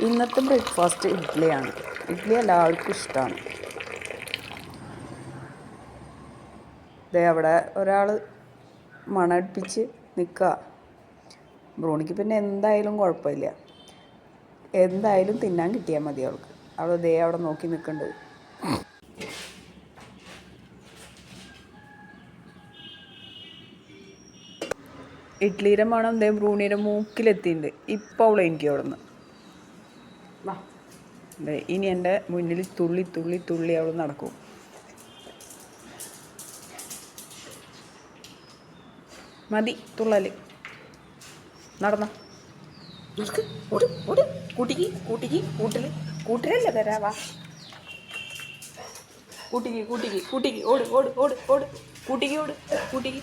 ഇന്നത്തെ ബ്രേക്ക്ഫാസ്റ്റ് ഇഡ്ഡലിയാണ്. ഇഡ്ഡലി എല്ലാവർക്കും ഇഷ്ടമാണ്. ദേ അവിടെ ഒരാൾ മണടിപ്പിച്ച് നിൽക്കുക. ബ്രൂണിക്ക് പിന്നെ എന്തായാലും കുഴപ്പമില്ല, എന്തായാലും തിന്നാൻ കിട്ടിയാൽ മതി അവൾക്ക്. അവൾ ദേ അവിടെ നോക്കി നിൽക്കുന്നുണ്ട്. ഇഡ്ഡലിയുടെ മണം ദേ ബ്രൂണിയുടെ മൂക്കിലെത്തിയിട്ടുണ്ട്. ഇപ്പോൾ അവൾ എനിക്ക് അവിടെ നിന്ന് അതെ, ഇനി എൻ്റെ മുന്നിൽ തുള്ളി തുള്ളി തുള്ളി അവൾ നടക്കും. മതി തുള്ളൽ, നടന്നോ. കൂട്ടിക്ക് കൂട്ടിക്ക് കൂട്ടിൽ കൂട്ടിലല്ല തരാവാ. കൂട്ടിക്ക് കൂട്ടിക്ക് കൂട്ടിക്ക് ഓട് ഓട് ഓട് ഓട് കൂട്ടിക്ക് ഓട് കൂട്ടിക്ക്